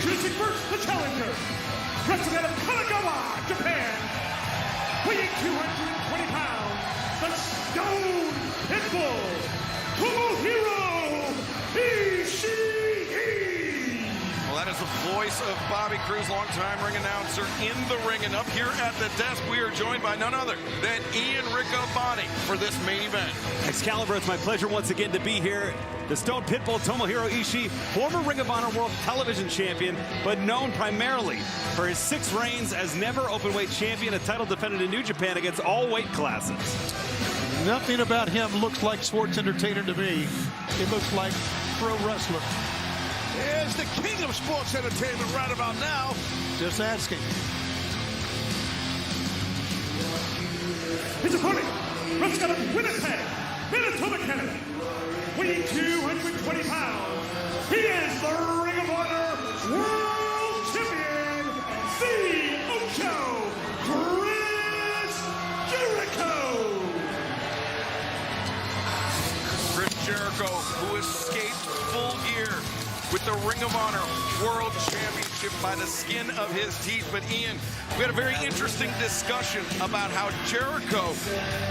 Introducing first the challenger, wrestling out of Kanagawa, Japan, weighing 220 pounds, the Stone Pitbull, Tomohiro Ishii. Well, that is the voice of Bobby Cruz, longtime ring announcer in the ring. And up here at the desk, we are joined by none other than Ian Riccoboni for this main event. Excalibur, it's my pleasure once again to be here. The Stone Pitbull, Tomohiro Ishii, former Ring of Honor World Television Champion, but known primarily for his 6 reigns as never openweight champion, a title defended in New Japan against all weight classes. Nothing about him looks like sports entertainer to me. It looks like pro wrestler. Is the king of sports entertainment right about now. Just asking. His opponent, wrestling out of Winnipeg, Manitoba, Canada, weighing 220 pounds. He is the Ring of Honor World Champion, the Ocho, Chris Jericho. Chris Jericho, who escaped full gear with the Ring of Honor World Championship by the skin of his teeth. But Ian, we had a very interesting discussion about how Jericho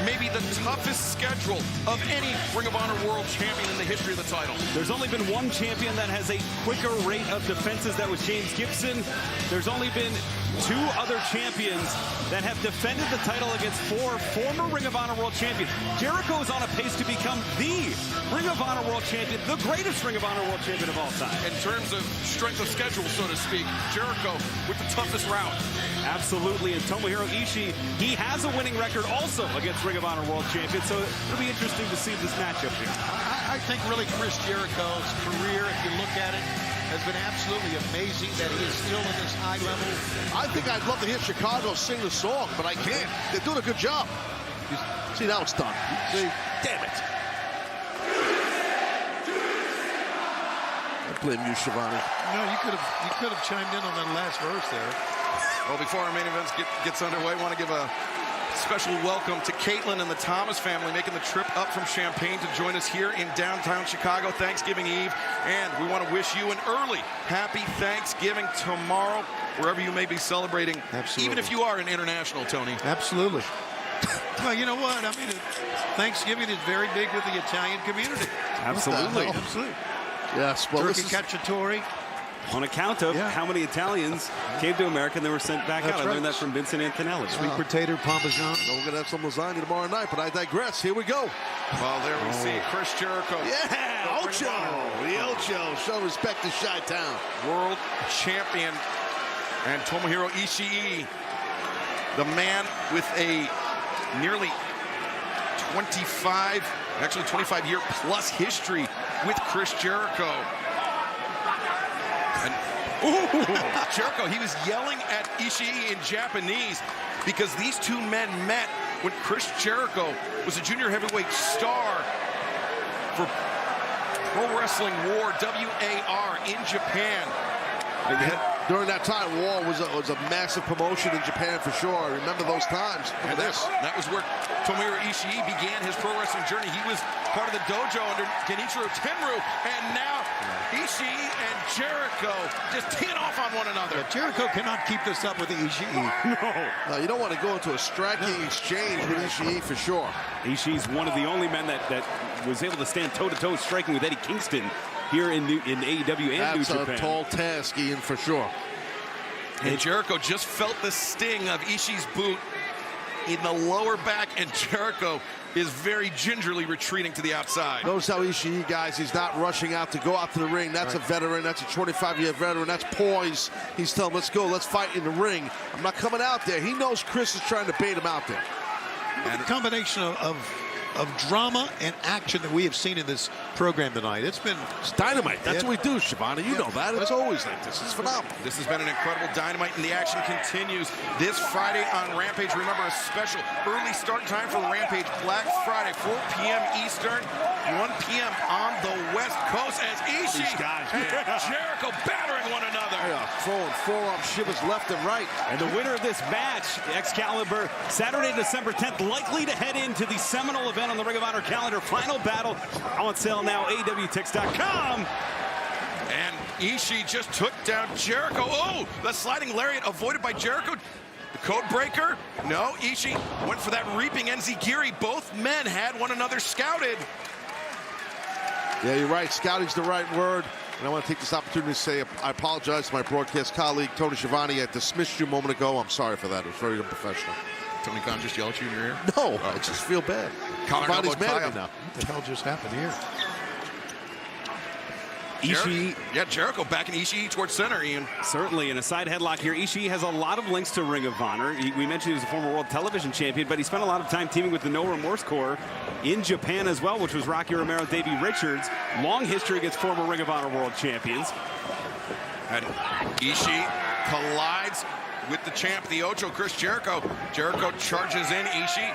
may be the toughest schedule of any Ring of Honor World Champion in the history of the title. There's only been one champion that has a quicker rate of defenses. That was James Gibson. There's only been 2 other champions that have defended the title against 4 former Ring of Honor World Champions. Jericho is on a pace to become the Ring of Honor World Champion, the greatest Ring of Honor World Champion of all time. In terms of strength of schedule, so to speak, Jericho with the toughest route. Absolutely, and Tomohiro Ishii, he has a winning record also against Ring of Honor World Champions, so it'll be interesting to see this matchup here. I think really Chris Jericho's career, if you look at it, has been absolutely amazing that he is still in this high level. I think I'd love to hear Chicago sing the song, but I can't. They're doing a good job. See, now it's done. See, damn it. I blame you, Shivani. No, you could have chimed in on that last verse there. Well, before our main event gets underway, I want to give a special welcome to Caitlin and the Thomas family making the trip up from Champaign to join us here in downtown Chicago, Thanksgiving Eve. And we want to wish you an early happy Thanksgiving tomorrow, wherever you may be celebrating. Absolutely. Even if you are an international, Tony. Absolutely. Well, you know what? I mean, Thanksgiving is very big with the Italian community. Absolutely. Absolutely. Yes, well, Turkey cacciatore. On account of how many Italians came to America and they were sent back out. I learned that from Vincent Antonelli. Sweet potato parmesan. we're going to have some lasagna tomorrow night, but I digress. Here we go. Well, there we see Chris Jericho. Yeah, Ocho. The Ocho. Show respect to Chi-Town. World champion. And Tomohiro Ishii, the man with a nearly 25-year plus history with Chris Jericho. And Jericho, he was yelling at Ishii in Japanese because these 2 men met when Chris Jericho was a junior heavyweight star for Pro Wrestling War, WAR, in Japan. During that time, War was a massive promotion in Japan for sure. I remember those times. And that was where Tomohiro Ishii began his pro wrestling journey. He was part of the dojo under Genichiro Tenryu, and now Ishii and Jericho just teeing off on one another. Yeah, Jericho cannot keep this up with the Ishii. No, you don't want to go into a striking exchange with Ishii for sure. Ishii's one of the only men that was able to stand toe-to-toe striking with Eddie Kingston here in AEW and New Japan. That's a tall task, Ian, for sure. And Jericho just felt the sting of Ishii's boot in the lower back, and Jericho is very gingerly retreating to the outside. Notice how Ishii, guys, he's not rushing out to go out to the ring. That's a veteran. That's a 25-year veteran. That's poise. He's telling him, let's go. Let's fight in the ring. I'm not coming out there. He knows Chris is trying to bait him out there. And the combination of drama and action that we have seen in this program tonight, it's dynamite. That's what we do, Shivani. You know that. It's always like this. It's phenomenal. This has been an incredible Dynamite, and the action continues this Friday on Rampage. Remember, a special early start time for Rampage, Black Friday, 4 p.m. Eastern, 1 p.m. on the West Coast, as Ishii and Jericho battering one another. Throwing forearm shivers left and right. And the winner of this match, Excalibur, Saturday, December 10th, likely to head into the seminal event on the Ring of Honor calendar, Final Battle, on sale now, awtix.com. And Ishii just took down Jericho. Oh, the sliding lariat avoided by Jericho. The code breaker? No, Ishii went for that reaping enziguri. Both men had one another scouted. Yeah, you're right. Scouting's the right word. And I want to take this opportunity to say I apologize to my broadcast colleague, Tony Schiavone. I dismissed you a moment ago. I'm sorry for that. It was very unprofessional. Tony Khan just yelled at you in your ear? No, I just feel bad. Schiavone's mad at me now. What the hell just happened here? Ishii. Yeah, Jericho backing Ishii towards center, Ian. Certainly, in a side headlock here, Ishii has a lot of links to Ring of Honor. We mentioned he was a former world television champion, but he spent a lot of time teaming with the No Remorse Corps in Japan as well, which was Rocky Romero, Davey Richards. Long history against former Ring of Honor world champions. And Ishii collides with the champ, the Ocho, Chris Jericho. Jericho charges in. Ishii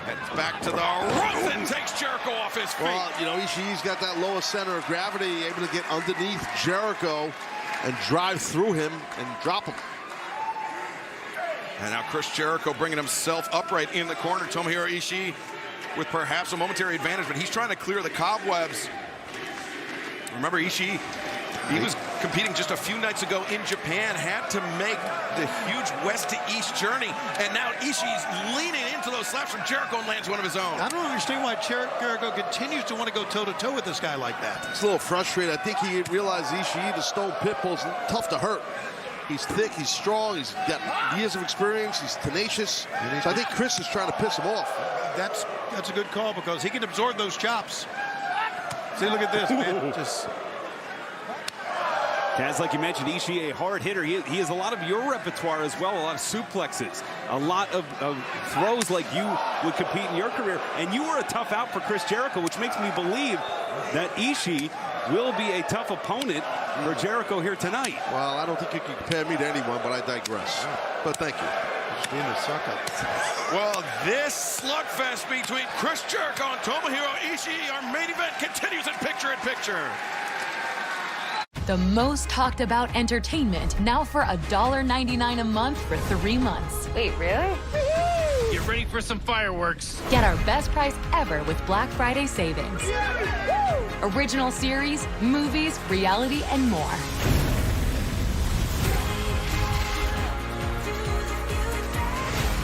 heads back to the rope and takes Jericho off his feet. Well, you know, Ishii's got that lowest center of gravity, able to get underneath Jericho and drive through him and drop him. And now Chris Jericho bringing himself upright in the corner. Tomohiro Ishii with perhaps a momentary advantage, but he's trying to clear the cobwebs. Remember, Ishii, he was competing just a few nights ago in Japan, had to make the huge west to east journey, and now Ishii's leaning into those slaps from Jericho and lands one of his own. I don't understand why Jericho continues to want to go toe-to-toe with this guy like that. He's a little frustrated. I think he realized Ishii, the stone pitbull's tough to hurt. He's thick, he's strong, he's got years of experience, he's tenacious. So I think Chris is trying to piss him off. That's a good call because he can absorb those chops. See, look at this, man. Just... Kaz, like you mentioned, Ishii, a hard hitter. He has a lot of your repertoire as well, a lot of suplexes, a lot of throws like you would compete in your career. And you were a tough out for Chris Jericho, which makes me believe that Ishii will be a tough opponent for Jericho here tonight. Well, I don't think you can compare me to anyone, but I digress. But thank you. Just being a sucker. Well, this slugfest between Chris Jericho and Tomohiro Ishii, our main event, continues in picture-in-picture. The most talked about entertainment now for $1.99 a month for 3 months. Wait, really? Get ready for some fireworks. Get our best price ever with Black Friday savings. Original series, movies, reality, and more.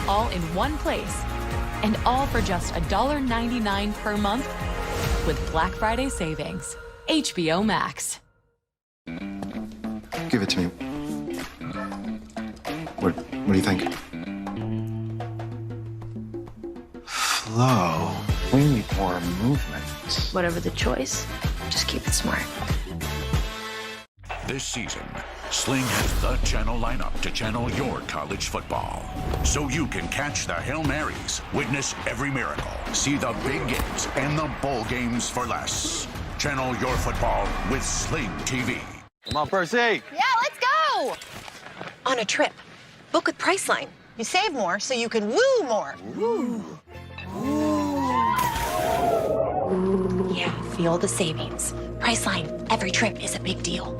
All in one place. And all for just $1.99 per month with Black Friday savings. HBO Max. Give it to me. What do you think? Flow. We need more movement. Whatever the choice, just keep it smart. This season, Sling has the channel lineup to channel your college football. So you can catch the Hail Marys, witness every miracle, see the big games and the bowl games for less. Channel your football with Sling TV. Come on, Percy. Yeah, let's go! On a trip. Book with Priceline. You save more so you can woo more. Woo. Yeah, feel the savings. Priceline, every trip is a big deal.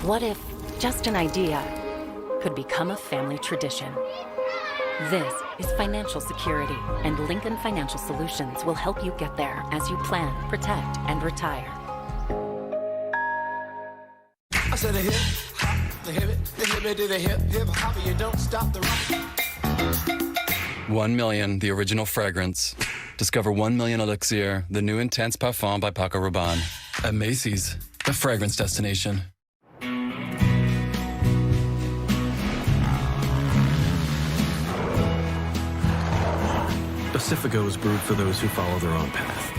What if just an idea could become a family tradition? This is financial security, and Lincoln Financial Solutions will help you get there as you plan, protect, and retire. I said the hip, the hip, the hip, to the hip, hip, hop, you don't stop the rock. 1 Million, the original fragrance. Discover 1 Million Elixir, the new intense parfum by Paco Rabanne. At Macy's, the fragrance destination. Pacifico is brewed for those who follow their own path.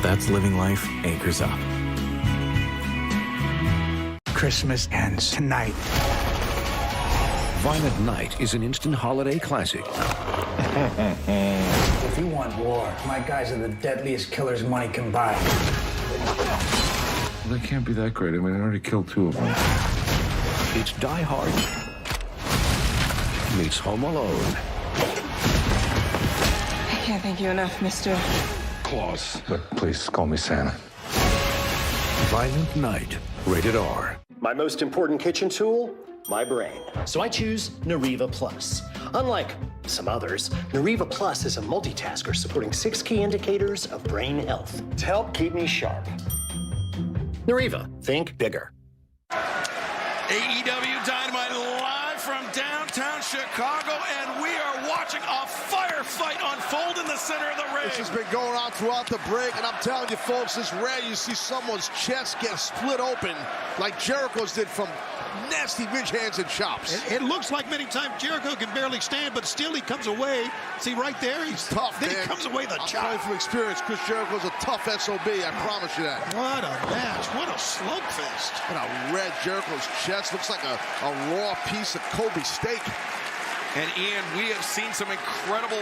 That's living life anchors up. Christmas ends tonight. Violent Night is an instant holiday classic. If you want war, my guys are the deadliest killers money can buy. Well, they can't be that great. I mean, I already killed 2 of them. It's Die Hard meets Home Alone. I can't thank you enough, Mr. Claus. But please call me Santa. Violent Night, rated R. My most important kitchen tool? My brain. So I choose Nariva Plus. Unlike some others, Nariva Plus is a multitasker supporting 6 key indicators of brain health to help keep me sharp. Nariva, think bigger. AEW Dynamite live from downtown Chicago, and we are watching a firefight unfold in the center of the ring. This has been going on throughout the break, and I'm telling you, folks, it's rare you see someone's chest get split open like Jericho's did from nasty ridge hands and chops. It looks like many times Jericho can barely stand, but still he comes away. See right there? He's tough, then man. He comes away the I'm chop. telling you from experience, Chris Jericho's a tough SOB, I promise you that. What a match. What a slugfest. And a red Jericho's chest looks like a raw piece of Kobe steak. And Ian, we have seen some incredible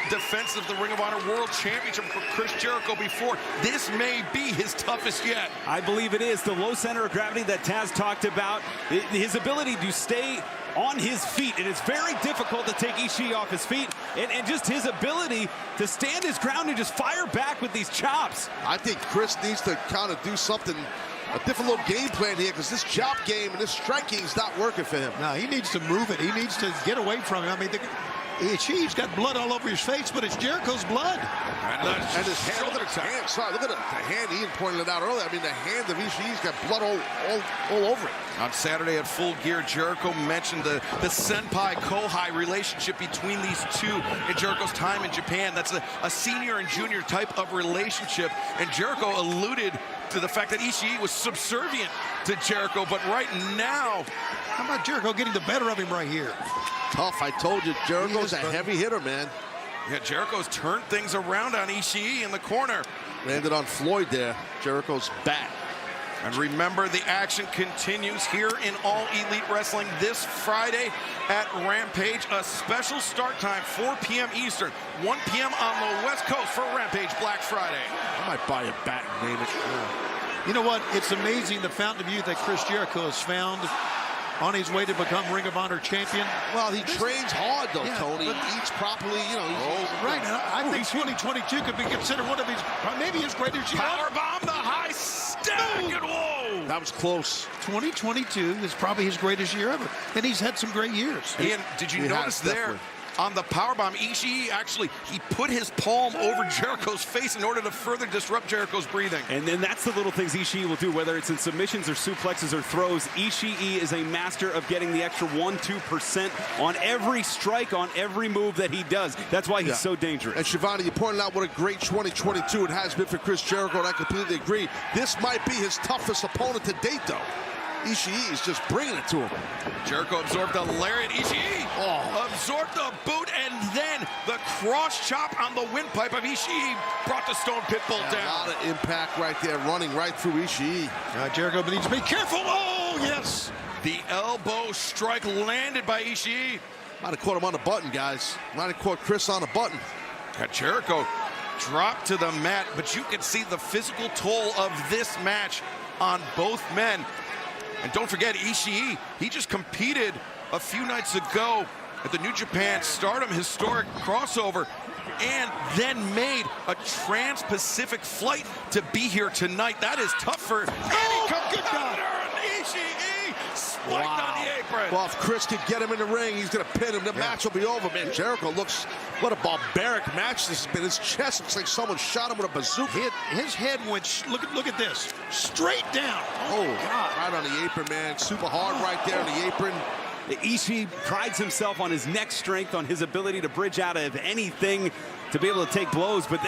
defense of the Ring of Honor World Championship for Chris Jericho before. This may be his toughest yet. I believe it is. The low center of gravity that Taz talked about, his ability to stay on his feet, and it's very difficult to take Ishii off his feet, and just his ability to stand his ground and just fire back with these chops. I think Chris needs to kind of do something, a different little game plan here, because this chop game and this striking is not working for him. No, he needs to move it. He needs to get away from it. I mean, Ishii's got blood all over his face, but it's Jericho's blood. And his hand, look at his hand. Sorry, look at the hand. Ian pointed it out earlier. I mean, the hand of Ishii's got blood all over it. On Saturday at Full Gear, Jericho mentioned the senpai-kohai relationship between these two in Jericho's time in Japan. That's a senior and junior type of relationship. And Jericho alluded to the fact that Ishii was subservient to Jericho, but right now... How about Jericho getting the better of him right here? Tough, I told you, Jericho's a heavy hitter, man. Yeah, Jericho's turned things around on Ishii in the corner. Landed on Floyd there, Jericho's back. And remember, the action continues here in All Elite Wrestling this Friday at Rampage. A special start time, 4 p.m. Eastern, 1 p.m. on the West Coast for Rampage Black Friday. I might buy a bat and name it. You know what? It's amazing the fountain of youth that Chris Jericho has found on his way to become Ring of Honor champion. Well, he trains hard, though, Tony. He eats properly, you know. Right. I think 2022 could be considered one of his, maybe his greatest year. Powerbomb, the high stack, and whoa! That was close. 2022 is probably his greatest year ever, and he's had some great years. Ian, did you notice there? On the powerbomb, Ishii actually, he put his palm over Jericho's face in order to further disrupt Jericho's breathing. And then that's the little things Ishii will do, whether it's in submissions or suplexes or throws. Ishii is a master of getting the extra 1-2% on every strike, on every move that he does. That's why he's so dangerous. And Shivani, you pointed out what a great 2022 it has been for Chris Jericho, and I completely agree. This might be his toughest opponent to date, though. Ishii is just bringing it to him. Jericho absorbed the lariat. Ishii absorbed the boot, and then the cross chop on the windpipe of Ishii brought the Stone Pitbull down. A lot of impact right there, running right through Ishii. Jericho needs to be careful. Oh, yes. The elbow strike landed by Ishii. Might have caught him on the button, guys. Might have caught Chris on the button. Got Jericho dropped to the mat, but you can see the physical toll of this match on both men. And don't forget, Ishii, he just competed a few nights ago at the New Japan Stardom historic crossover and then made a trans-Pacific flight to be here tonight. That is tough for any competitor. Ishii spiked on the apron. Well, if Chris could get him in the ring, he's going to pin him. The match will be over, man. Jericho looks, what a barbaric match this has been. His chest looks like someone shot him with a bazooka. His head went, look at this, straight down. Oh, God. Right on the apron, man. Super hard right there on the apron. Ishii prides himself on his neck strength, on his ability to bridge out of anything to be able to take blows, but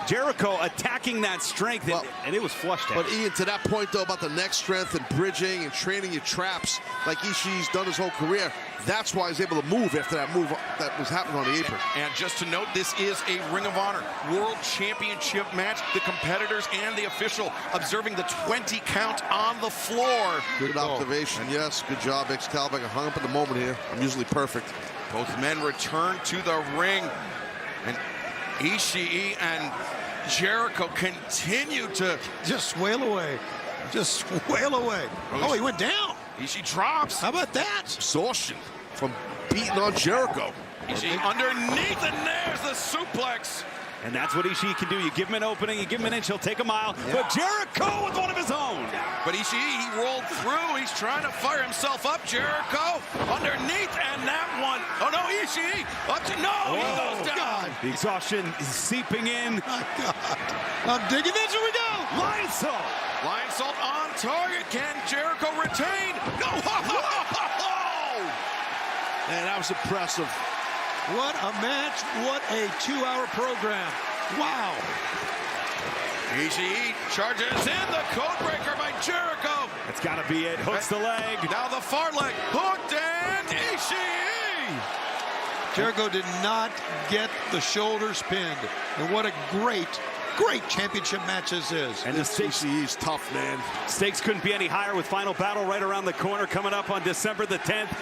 Jericho attacking that strength, and it was flushed out. But Ian, to that point, though, about the neck strength and bridging and training your traps like Ishii's done his whole career, that's why he's able to move after that move that was happening on the apron. And just to note, this is a Ring of Honor World Championship match. The competitors and the official observing the 20 count on the floor. Good observation. Yes, good job, Excalibur. I hung up at the moment here. I'm usually perfect. Both men return to the ring. And Ishii and Jericho continue to just wail away. Just wail away. Oh, he went down. Ishii drops. How about that? Exhaustion from beating on Jericho. Ishii underneath, and there's the suplex. And that's what Ishii can do. You give him an opening, you give him an inch, he'll take a mile. Yeah. But Jericho with one of his own. But Ishii, he rolled through. He's trying to fire himself up. Jericho underneath, and that one. Oh, no, Ishii up to, no, he goes down. God. The exhaustion is seeping in. Oh, God. I'm digging this. Here we go. Lionsault. Lionsault on target. Can Jericho retain? No! Man, that was impressive. What a match. What a 2-hour program. Wow. Ishii charges in. The codebreaker by Jericho. That's got to be it. Hooks the leg. Now the far leg. Hooked and Ishii. Jericho did not get the shoulders pinned. And what a great championship match this is. And the stakes, Ishii's tough, man. Stakes couldn't be any higher with Final Battle right around the corner coming up on December the 10th.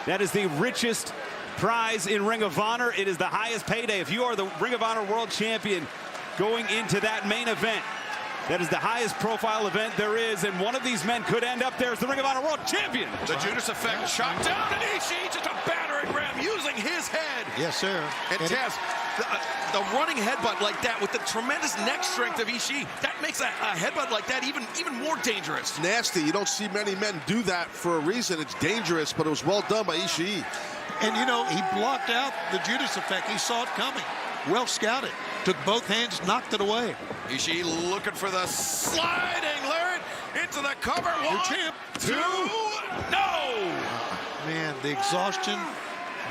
That is the richest prize in Ring of Honor. It is the highest payday. If you are the Ring of Honor World Champion going into that main event, that is the highest profile event there is, and one of these men could end up there as the Ring of Honor World Champion. The Judas Effect shot down, and Ishii just a battering ram using his head. Yes, sir. And Taz, the running headbutt like that with the tremendous neck strength of Ishii, that makes a headbutt like that even more dangerous. It's nasty. You don't see many men do that for a reason. It's dangerous, but it was well done by Ishii. And, you know, he blocked out the Judas Effect. He saw it coming. Well scouted. Took both hands, knocked it away. Ishii looking for the sliding lariat into the cover. One, champ. Two, no! Man, the exhaustion,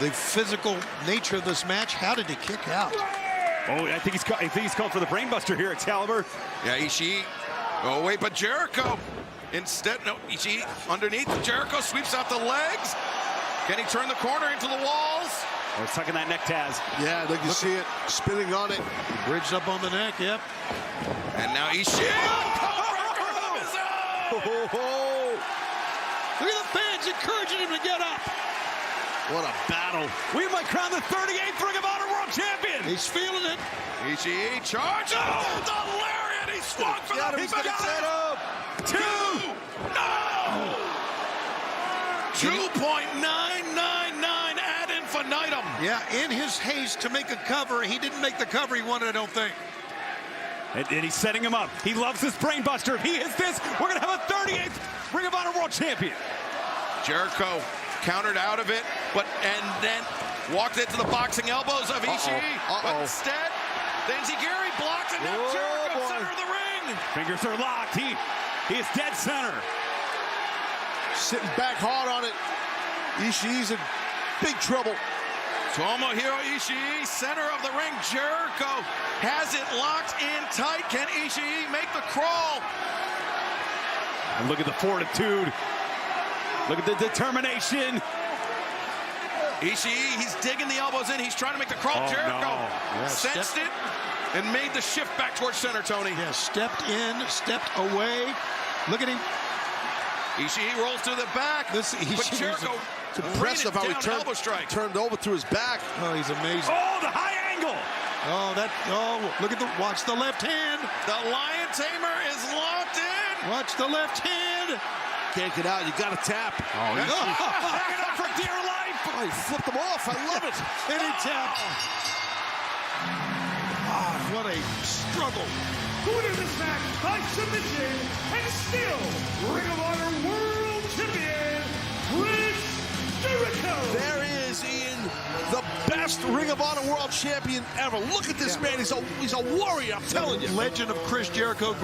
the physical nature of this match. How did he kick out? Oh, I think he's called for the brainbuster here, Excalibur. Yeah, Ishii. Oh, wait, but Jericho. Instead, no, Ishii underneath. Jericho sweeps out the legs. Can he turn the corner into the walls? Oh, he's tucking that neck, Taz. Yeah, look, you see it spinning on it. Bridged up on the neck, yep. And now Ishii. Look at the fans encouraging him to get up. What a battle. We might crown the 38th Ring of Honor World Champion. He's feeling it. Ishii charge. Oh, the lariat. He swung for the He's got it set up. 2. No. 2.999 ad infinitum. Yeah, in his haste to make a cover, he didn't make the cover he wanted, I don't think. And he's setting him up. He loves this brainbuster. If he hits this, we're going to have a 38th Ring of Honor World Champion. Jericho countered out of it, and then walked into the boxing elbows of Ishii. But instead, the Enziguri blocked, and now Jericho center of the ring. Fingers are locked. He is dead center. Sitting back hard on it. Ishii's in big trouble. Tomohiro Ishii, center of the ring. Jericho has it locked in tight. Can Ishii make the crawl? And look at the fortitude. Look at the determination. Ishii, he's digging the elbows in. He's trying to make the crawl. Jericho sensed it and made the shift back towards center, Tony. Yeah, stepped in, stepped away. Look at him. Ishii rolls to the back. But Jericho, it's impressive how he turned over to his back. Oh, he's amazing. Oh, the high angle. Look at watch the left hand. The Lion Tamer is locked in. Watch the left hand. Can't get out, you gotta tap. Oh, hanging on for dear life. Oh, he flipped him off, I love it. And he tapped. Oh, what a struggle. Winning this match by submission, and still Ring of Honor World Champion, Chris Jericho. There is, Ian, the best Ring of Honor World Champion ever. Look at this man, he's a warrior, I'm telling you. Legend of Chris Jericho.